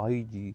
IG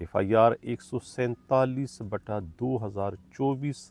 FIR 147/2024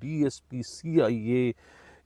DSP CIA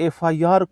FIR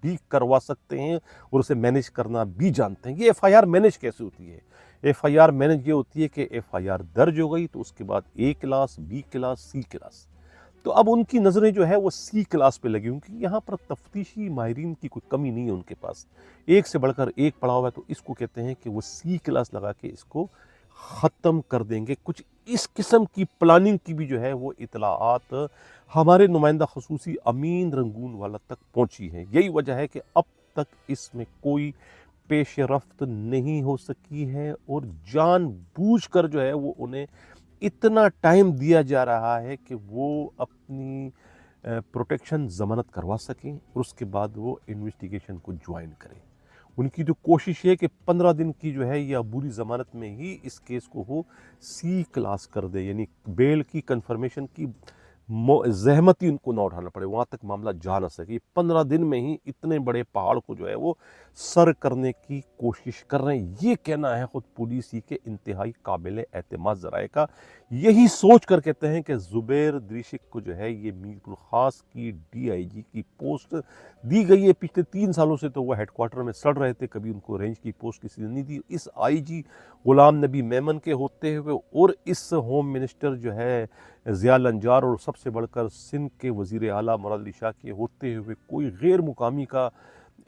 بھی کروا سکتے ہیں اور اسے مینیج کرنا بھی جانتے ہیں۔ یہ ایف آئی آر مینیج کیسے ہوتی ہے؟ ایف آئی آر مینیج یہ ہوتی ہے کہ ایف آئی آر درج ہو گئی تو اس کے بعد A class, B class, C class, تو اب ان کی نظریں جو ہے وہ سی کلاس پہ لگی، کیونکہ یہاں پر تفتیشی ماہرین کی کوئی کمی نہیں ہے ان کے پاس، ایک سے بڑھ کر ایک پڑا ہوا ہے، تو اس کو کہتے ہیں کہ وہ سی کلاس لگا کے اس کو ختم کر دیں گے۔ کچھ اس قسم کی پلاننگ کی بھی جو ہے وہ اطلاعات ہمارے نمائندہ خصوصی امین رنگون والا تک پہنچی ہے۔ یہی وجہ ہے کہ اب تک اس میں کوئی پیش رفت نہیں ہو سکی ہے، اور جان بوجھ کر جو ہے وہ انہیں اتنا ٹائم دیا جا رہا ہے کہ وہ اپنی پروٹیکشن ضمانت کروا سکیں اور اس کے بعد وہ انویسٹیگیشن کو جوائن کریں۔ ان کی جو کوشش ہے کہ 15 دن کی جو ہے یا عبوری ضمانت میں ہی اس کیس کو وہ سی کلاس کر دے، یعنی بیل کی کنفرمیشن کی زحمت ہی ان کو نہ اٹھانا پڑے، وہاں تک معاملہ جا نہ سکے۔ 15 دن میں ہی اتنے بڑے پہاڑ کو جو ہے وہ سر کرنے کی کوشش کر رہے ہیں۔ یہ کہنا ہے خود پولیس ہی کے انتہائی قابل اعتماد ذرائع کا۔ یہی سوچ کر کہتے ہیں کہ زبیر دریشک کو جو ہے یہ میر الخاص کی ڈی آئی جی کی پوسٹ دی گئی ہے۔ پچھلے 3 سالوں سے تو وہ ہیڈ کوارٹر میں سڑ رہے تھے، کبھی ان کو رینج کی پوسٹ کسی نے نہیں دی۔ اس آئی جی غلام نبی میمن کے ہوتے ہوئے اور اس ہوم منسٹر جو ہے ضیاء الانجار اور سب سے بڑھ کر سندھ کے وزیر اعلیٰ مراد علی شاہ کے ہوتے ہوئے کوئی غیر مقامی کا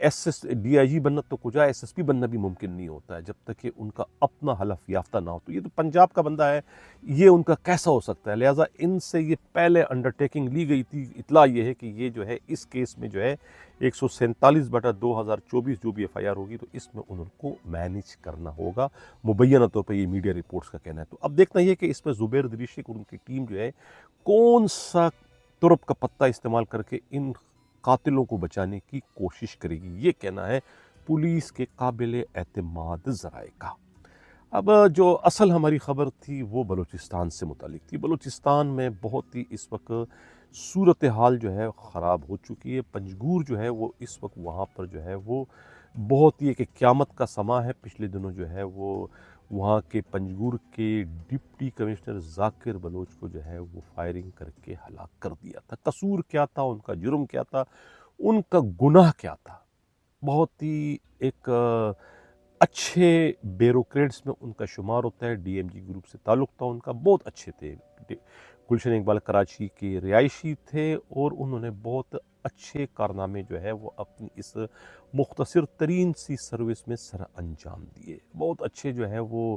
ڈی آئی جی بننا تو کجا ایس ایس پی بننا بھی ممکن نہیں ہوتا ہے جب تک کہ ان کا اپنا حلف یافتہ نہ ہو۔ تو یہ تو پنجاب کا بندہ ہے، یہ ان کا کیسا ہو سکتا ہے؟ لہٰذا ان سے یہ پہلے انڈرٹیکنگ لی گئی تھی۔ اطلاع یہ ہے کہ یہ جو ہے اس کیس میں جو ہے 147/2024 جو بھی ایف آئی آر ہوگی تو اس میں ان کو مینیج کرنا ہوگا، مبینہ طور پر یہ میڈیا رپورٹس کا کہنا ہے۔ تو اب دیکھنا یہ کہ اس میں زبیر دریشک اور ان کی ٹیم جو ہے کون سا ترپ کا پتہ استعمال کر کے ان قاتلوں کو بچانے کی کوشش کرے گی، یہ کہنا ہے پولیس کے قابل اعتماد ذرائع کا۔ اب جو اصل ہماری خبر تھی وہ بلوچستان سے متعلق تھی۔ بلوچستان میں بہت ہی اس وقت صورتحال جو ہے خراب ہو چکی ہے۔ پنجگور جو ہے وہ اس وقت وہاں پر جو ہے وہ بہت ہی ایک قیامت کا سماں ہے۔ پچھلے دنوں جو ہے وہ وہاں کے پنجگور کے ڈپٹی کمشنر ذاکر بلوچ کو جو ہے وہ فائرنگ کر کے ہلاک کر دیا تھا۔ قصور کیا تھا ان کا، جرم کیا تھا، ان کا گناہ کیا تھا؟ بہت ہی ایک اچھے بیوروکریٹس میں ان کا شمار ہوتا ہے، ڈی ایم جی گروپ سے تعلق تھا ان کا، بہت اچھے تھے۔ گلشن اقبال کراچی کے رہائشی تھے اور انہوں نے بہت اچھے کارنامے جو ہے وہ اپنی اس مختصر ترین سی سروس میں سر انجام دیے۔ بہت اچھے جو ہے وہ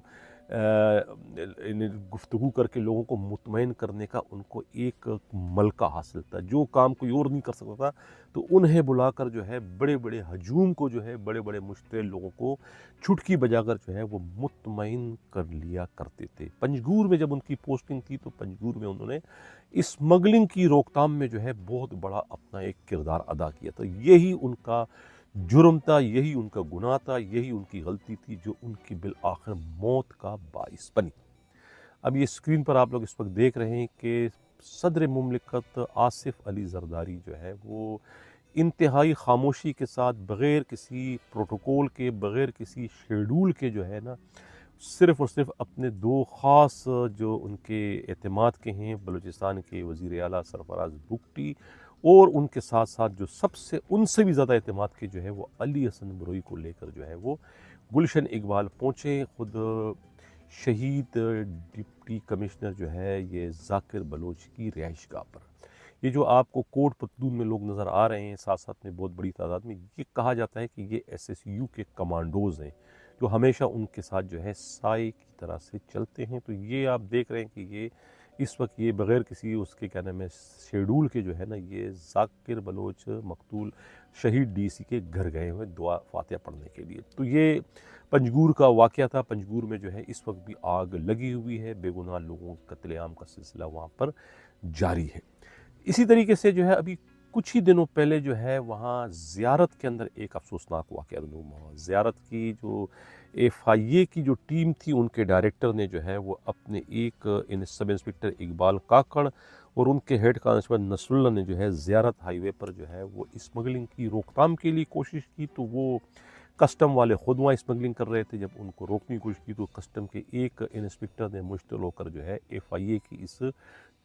گفتگو کر کے لوگوں کو مطمئن کرنے کا ان کو ایک ملکہ حاصل تھا۔ جو کام کوئی اور نہیں کر سکتا تھا تو انہیں بلا کر جو ہے بڑے بڑے ہجوم کو جو ہے بڑے بڑے مشتعل لوگوں کو چھٹکی بجا کر جو ہے وہ مطمئن کر لیا کرتے تھے۔ پنجگور میں جب ان کی پوسٹنگ تھی تو پنجگور میں انہوں نے اسمگلنگ کی روک تھام میں جو ہے بہت بڑا اپنا ایک کردار ادا کیا تھا۔ یہی ان کا جرم تھا، یہی ان کا گناہ تھا، یہی ان کی غلطی تھی جو ان کی بالآخر موت کا باعث بنی۔ اب یہ اسکرین پر آپ لوگ اس وقت دیکھ رہے ہیں کہ صدر مملکت آصف علی زرداری جو ہے وہ انتہائی خاموشی کے ساتھ، بغیر کسی پروٹوکول کے، بغیر کسی شیڈول کے جو ہے نا، صرف اور صرف اپنے 2 خاص جو ان کے اعتماد کے ہیں، بلوچستان کے وزیر اعلیٰ سرفراز بگٹی اور ان کے ساتھ ساتھ جو سب سے ان سے بھی زیادہ اعتماد کے جو ہے وہ علی حسن بروئی کو لے کر جو ہے وہ گلشن اقبال پہنچے۔ خود شہید ڈپٹی کمشنر جو ہے یہ ذاکر بلوچ کی رہائش گاہ پر، یہ جو آپ کو کوٹ پتلون میں لوگ نظر آ رہے ہیں ساتھ ساتھ میں بہت بڑی تعداد میں، یہ کہا جاتا ہے کہ یہ ایس ایس یو کے کمانڈوز ہیں جو ہمیشہ ان کے ساتھ جو ہے سائے کی طرح سے چلتے ہیں۔ تو یہ آپ دیکھ رہے ہیں کہ یہ اس وقت یہ بغیر کسی اس کے کیا نام ہے شیڈول کے جو ہے نا یہ ذاکر بلوچ مقتول شہید ڈی سی کے گھر گئے ہوئے دعا فاتحہ پڑھنے کے لیے۔ تو یہ پنجگور کا واقعہ تھا۔ پنجگور میں جو ہے اس وقت بھی آگ لگی ہوئی ہے، بے گناہ لوگوں کے قتل عام کا سلسلہ وہاں پر جاری ہے۔ اسی طریقے سے جو ہے ابھی کچھ ہی دنوں پہلے جو ہے وہاں زیارت کے اندر ایک افسوسناک واقعہ رونما ہوا۔ زیارت کی جو ایف آئی اے کی جو ٹیم تھی ان کے ڈائریکٹر نے جو ہے وہ اپنے ایک سب انسپکٹر اقبال کاکڑ اور ان کے ہیڈ کانسٹیبل نصر اللہ نے جو ہے زیارت ہائی وے پر جو ہے وہ اسمگلنگ کی روک تھام کے لیے کوشش کی، تو وہ کسٹم والے خود وہاں اسمگلنگ کر رہے تھے۔ جب ان کو روکنے کی کوشش کی تو کسٹم کے ایک انسپکٹر نے مشتعل ہو کر جو ہے ایف آئی اے کی اس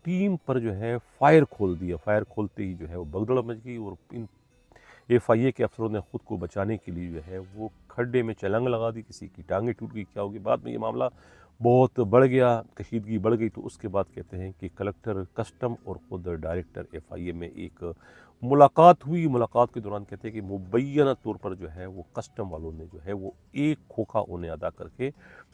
ٹیم پر جو ہے فائر کھول دیا۔ فائر کھولتے ہی جو ہے وہ بگدڑ مچ گئی اور ان FIA کے افسروں نے خود کو بچانے کے لیے جو ہے وہ کھڈے میں چھلانگ لگا دی، کسی کی ٹانگیں ٹوٹ گئی، کیا ہوگی. بعد میں یہ معاملہ بہت بڑھ گیا، کشیدگی بڑھ گئی، تو اس کے بعد کہتے ہیں کہ کلکٹر کسٹم اور خود ڈائریکٹر FIA میں ایک ملاقات ہوئی. ملاقات کے دوران کہتے ہیں کہ مبینہ طور پر جو ہے وہ کسٹم والوں نے جو ہے وہ ایک کھوکھا انہیں ادا کر کے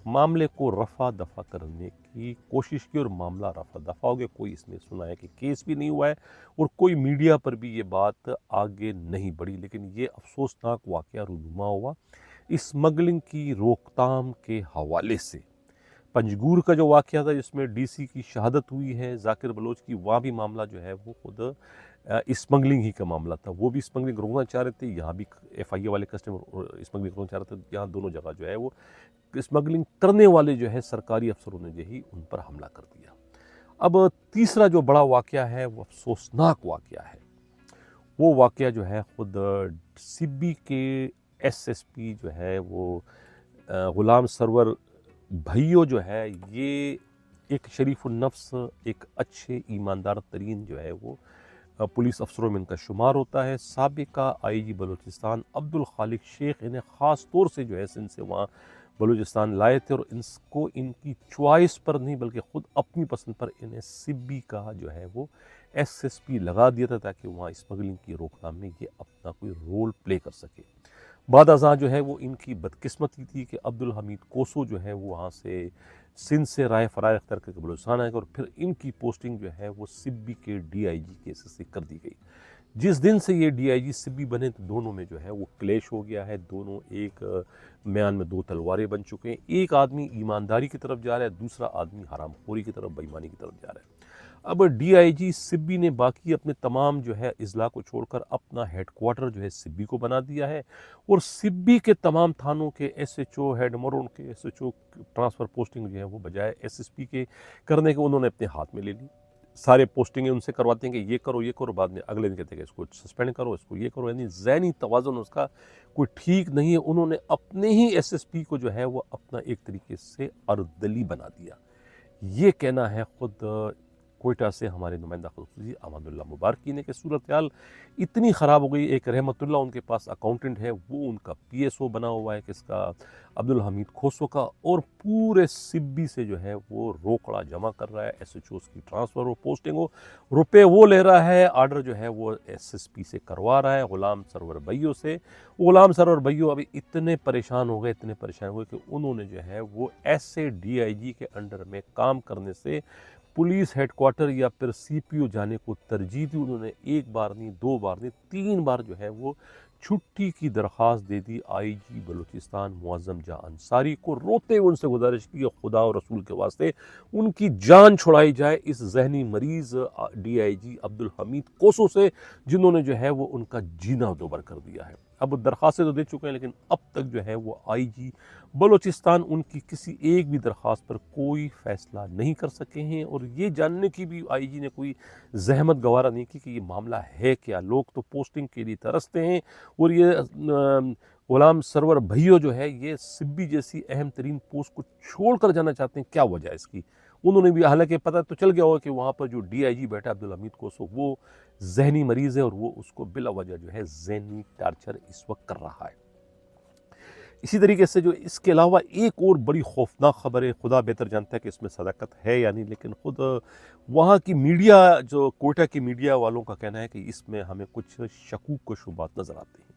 معاملے کو رفع دفع کرنے کی کوشش کی، اور معاملہ رفع دفع ہو گیا. کوئی اس میں سنا ہے کہ کیس بھی نہیں ہوا ہے، اور کوئی میڈیا پر بھی یہ بات آگے نہیں بڑھی. لیکن یہ افسوسناک واقعہ رونما ہوا اسمگلنگ کی روک تھام کے حوالے سے. پنجگور کا جو واقعہ تھا جس میں DC کی شہادت ہوئی ہے ذاکر بلوچ کی، وہاں بھی معاملہ جو ہے وہ خود اسمگلنگ ہی کا معاملہ تھا. وہ بھی اسمگلنگ روکنا چاہ رہے تھے، یہاں بھی FIA والے کسٹمر اسمگلنگ روکنا چاہ رہے تھے. یہاں دونوں جگہ جو ہے وہ اسمگلنگ کرنے والے جو ہے سرکاری افسروں نے جو ہی ان پر حملہ کر دیا. اب تیسرا جو بڑا واقعہ ہے وہ افسوسناک واقعہ ہے. وہ واقعہ جو ہے خود سبی کے SSP جو ہے وہ غلام سرور بھائیو جو ہے، یہ ایک شریف النفس، ایک اچھے ایماندار ترین جو ہے وہ پولیس افسروں میں ان کا شمار ہوتا ہے. سابقہ IG بلوچستان عبدالخالق شیخ انہیں خاص طور سے جو ہے سندھ سے وہاں بلوچستان لائے تھے، اور ان کی چوائس پر نہیں بلکہ خود اپنی پسند پر انہیں سبی کا جو ہے وہ SSP لگا دیا تھا تاکہ وہاں اسمگلنگ کی روک تھام میں یہ اپنا کوئی رول پلے کر سکے. بعد ازاں جو ہے وہ ان کی بدقسمتی تھی کہ عبدالحمید کوسو جو ہے وہ وہاں سے سندھ سے رائے فرار اختیار کر کے بلوچستان آئے گا، اور پھر ان کی پوسٹنگ جو ہے وہ سبی کے DIG کیسز سے کر دی گئی. جس دن سے یہ DIG سبی بنے تو دونوں میں جو ہے وہ کلیش ہو گیا ہے. دونوں ایک میان میں دو تلواریں بن چکے ہیں. ایک آدمی ایمانداری کی طرف جا رہا ہے، دوسرا آدمی حرام خوری کی طرف، بےایمانی کی طرف جا رہا ہے. اب DIG سبی نے باقی اپنے تمام جو ہے اضلاع کو چھوڑ کر اپنا ہیڈ کوارٹر جو ہے سبی کو بنا دیا ہے، اور سبی کے تمام تھانوں کے SHO ہیڈ مرون کے SHO ٹرانسفر پوسٹنگ جو ہے وہ بجائے SSP کے کرنے کے انہوں نے اپنے ہاتھ میں لے لی. سارے پوسٹنگیں ان سے کرواتے ہیں کہ یہ کرو، بعد میں اگلے دن کہتے ہیں کہ اس کو سسپینڈ کرو، اس کو یہ کرو. یعنی ذہنی توازن اس کا کوئی ٹھیک نہیں ہے. انہوں نے اپنے ہی SSP کو جو ہے وہ اپنا ایک طریقے سے اردلی بنا دیا. یہ کہنا ہے خود کوئٹہ سے ہمارے نمائندہ خصوصی احمد اللہ مبارکی نے کہ صورتحال اتنی خراب ہو گئی. ایک رحمت اللہ ان کے پاس اکاؤنٹنٹ ہے، وہ ان کا PSO بنا ہوا ہے کس کا، عبدالحمید کھوسو کا، اور پورے سبی سے جو ہے وہ روکڑا جمع کر رہا ہے. SHOs کی ٹرانسفر ہو، پوسٹنگ ہو، روپے وہ لے رہا ہے، آرڈر جو ہے وہ SSP سے کروا رہا ہے غلام سرور بھائیو سے. غلام سرور بھائیو ابھی اتنے پریشان ہو گئے کہ انہوں نے جو ہے وہ ایسے DIG کے انڈر میں کام کرنے سے پولیس ہیڈ کوارٹر یا پھر CPO جانے کو ترجیح دی. انہوں نے ایک بار نہیں، دو بار نہیں، 3 بار جو ہے وہ چھٹی کی درخواست دے دی IG بلوچستان معظم جاں انصاری کو. روتے ہوئے ان سے گزارش کی کہ خدا اور رسول کے واسطے ان کی جان چھڑائی جائے اس ذہنی مریض DIG عبدالحمید کوسو سے، جنہوں نے جو ہے وہ ان کا جینا دوبر کر دیا ہے. اب درخواستیں تو دے چکے ہیں، لیکن اب تک جو ہے وہ IG بلوچستان ان کی کسی ایک بھی درخواست پر کوئی فیصلہ نہیں کر سکے ہیں، اور یہ جاننے کی بھی IG نے کوئی زحمت گوارا نہیں کی کہ یہ معاملہ ہے کیا. لوگ تو پوسٹنگ کے لیے ترستے ہیں، اور یہ غلام سرور بھائیو جو ہے یہ سبی جیسی اہم ترین پوسٹ کو چھوڑ کر جانا چاہتے ہیں. کیا وجہ ہے اس کی؟ انہوں نے بھی حالانکہ پتہ تو چل گیا ہوگا کہ وہاں پر جو DIG بیٹھا عبدالحمید کوسو وہ ذہنی مریض ہے، اور وہ اس کو بلا وجہ جو ہے ذہنی ٹارچر اس وقت کر رہا ہے. اسی طریقے سے جو اس کے علاوہ ایک اور بڑی خوفناک خبر ہے، خدا بہتر جانتا ہے کہ اس میں صداقت ہے یا نہیں، لیکن خود وہاں کی میڈیا، جو کوئٹہ کی میڈیا والوں کا کہنا ہے کہ اس میں ہمیں کچھ شکوک و شبہات نظر آتے ہیں.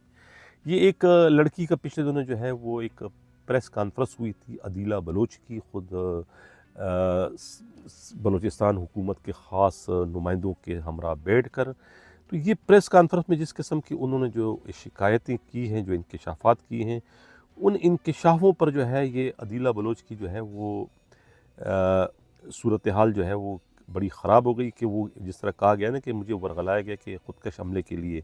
یہ ایک لڑکی کا پچھلے دنوں جو ہے وہ ایک پریس کانفرنس ہوئی تھی عدیلہ بلوچ کی، خود بلوچستان حکومت کے خاص نمائندوں کے ہمراہ بیٹھ کر. تو یہ پریس کانفرنس میں جس قسم کی انہوں نے جو شکایتیں کی ہیں، جو انکشافات کی ہیں، ان انکشافوں پر جو ہے یہ عدیلہ بلوچ کی جو ہے وہ صورتحال جو ہے وہ بڑی خراب ہو گئی کہ وہ جس طرح کہا گیا نا کہ مجھے ورغلایا گیا کہ خودکش حملے کے لیے.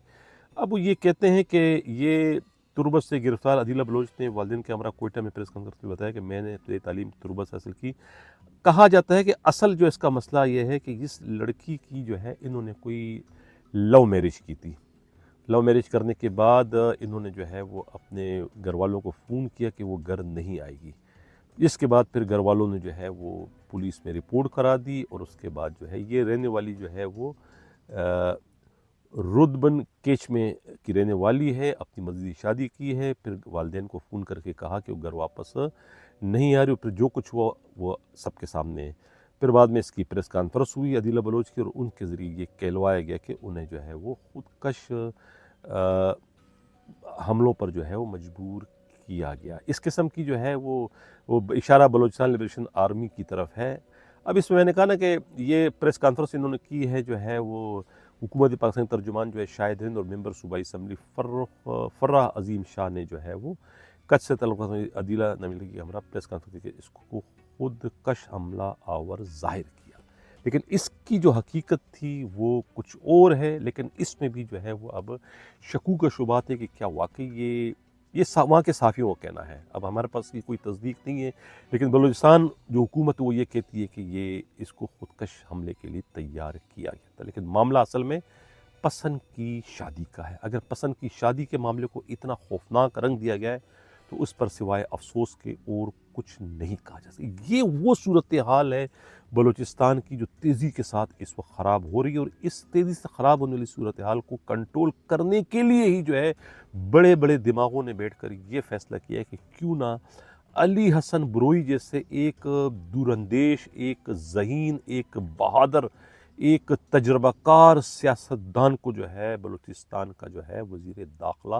اب وہ یہ کہتے ہیں کہ یہ تربت سے گرفتار عدیلہ بلوچ نے والدین کے ہمراہ کوئٹہ میں پریس کانفرنس میں بتایا کہ میں نے ابتدائی تعلیم تربت سے حاصل کی. کہا جاتا ہے کہ اصل جو اس کا مسئلہ یہ ہے کہ اس لڑکی کی جو ہے انہوں نے کوئی لو میرج کی تھی. لو میرج کرنے کے بعد انہوں نے جو ہے وہ اپنے گھر والوں کو فون کیا کہ وہ گھر نہیں آئے گی، جس کے بعد پھر گھر والوں نے جو ہے وہ پولیس میں رپورٹ کرا دی، اور اس کے بعد جو ہے یہ رہنے والی جو ہے وہ رودبن کیچ میں کی رہنے والی ہے، اپنی مزید شادی کی ہے، پھر والدین کو فون کر کے کہا کہ وہ گھر واپس نہیں آ رہی، اور پھر جو کچھ ہوا وہ سب کے سامنے ہے۔ پھر بعد میں اس کی پریس کانفرنس ہوئی عدیلہ بلوچ کی، اور ان کے ذریعے یہ کہلوایا گیا کہ انہیں جو ہے وہ خودکش حملوں پر جو ہے وہ مجبور کیا گیا۔ اس قسم کی جو ہے وہ اشارہ بلوچستان لبریشن آرمی کی طرف ہے۔ اب اس میں نے کہا نا کہ یہ پریس کانفرنس انہوں نے کی ہے جو ہے وہ حکومت پاکستان ترجمان جو ہے شاہد ہند اور ممبر صوبائی اسمبلی فرح عظیم شاہ نے جو ہے وہ کچھ سے تعلق عدیلہ نویل کی ہمراہ پریس کانفرنس کے اس کو خود کش حملہ آور ظاہر کیا، لیکن اس کی جو حقیقت تھی وہ کچھ اور ہے۔ لیکن اس میں بھی جو ہے وہ اب شکوک و شبہات ہے کہ کیا واقعی یہ وہاں کے صحافیوں کا کہنا ہے، اب ہمارے پاس کی کوئی تصدیق نہیں ہے، لیکن بلوچستان جو حکومت وہ یہ کہتی ہے کہ یہ اس کو خودکش حملے کے لیے تیار کیا گیا تھا۔ لیکن معاملہ اصل میں پسند کی شادی کا ہے۔ اگر پسند کی شادی کے معاملے کو اتنا خوفناک رنگ دیا گیا ہے تو اس پر سوائے افسوس کے اور کچھ نہیں کہا جا سکتا۔ یہ وہ صورتحال ہے بلوچستان کی جو تیزی کے ساتھ اس وقت خراب ہو رہی ہے، اور اس تیزی سے خراب ہونے والی صورتحال کو کنٹرول کرنے کے لیے ہی جو ہے بڑے بڑے دماغوں نے بیٹھ کر یہ فیصلہ کیا ہے کہ کیوں نہ علی حسن بروئی جیسے ایک دوراندیش، ایک ذہین، ایک بہادر، ایک تجربہ کار سیاستدان کو جو ہے بلوچستان کا جو ہے وزیر داخلہ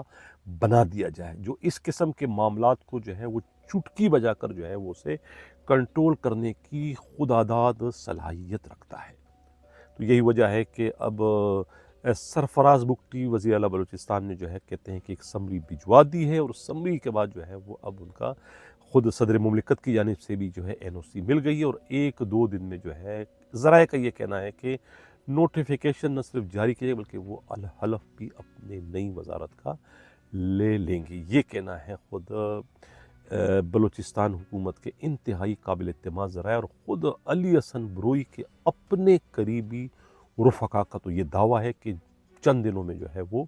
بنا دیا جائے، جو اس قسم کے معاملات کو جو ہے وہ چٹکی بجا کر جو ہے وہ اسے کنٹرول کرنے کی خودآداد صلاحیت رکھتا ہے۔ تو یہی وجہ ہے کہ اب سرفراز بگٹی وزیر اعلیٰ بلوچستان نے جو ہے کہتے ہیں کہ ایک سمری بھجوا دی ہے، اور سمری کے بعد جو ہے وہ اب ان کا خود صدر مملکت کی جانب سے بھی جو ہے NOC مل گئی ہے، اور 1-2 دن میں جو ہے ذرائع کا یہ کہنا ہے کہ نوٹیفیکیشن نہ صرف جاری کیے بلکہ وہ الحلف بھی اپنے نئی وزارت کا لے لیں گے۔ یہ کہنا ہے خود بلوچستان حکومت کے انتہائی قابل اعتماد ذرائع، اور خود علی حسن بروئی کے اپنے قریبی رفقا کا تو یہ دعویٰ ہے کہ چند دنوں میں جو ہے وہ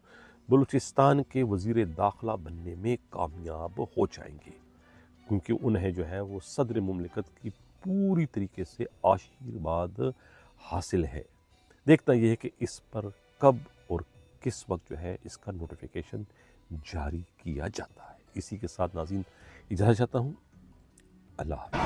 بلوچستان کے وزیر داخلہ بننے میں کامیاب ہو جائیں گے، کیونکہ انہیں جو ہے وہ صدر مملکت کی پوری طریقے سے آشیرواد حاصل ہے۔ دیکھنا یہ ہے کہ اس پر کب اور کس وقت جو ہے اس کا نوٹیفیکیشن جاری کیا جاتا ہے۔ اسی کے ساتھ ناظرین اجازت چاہتا ہوں، اللہ حافظ۔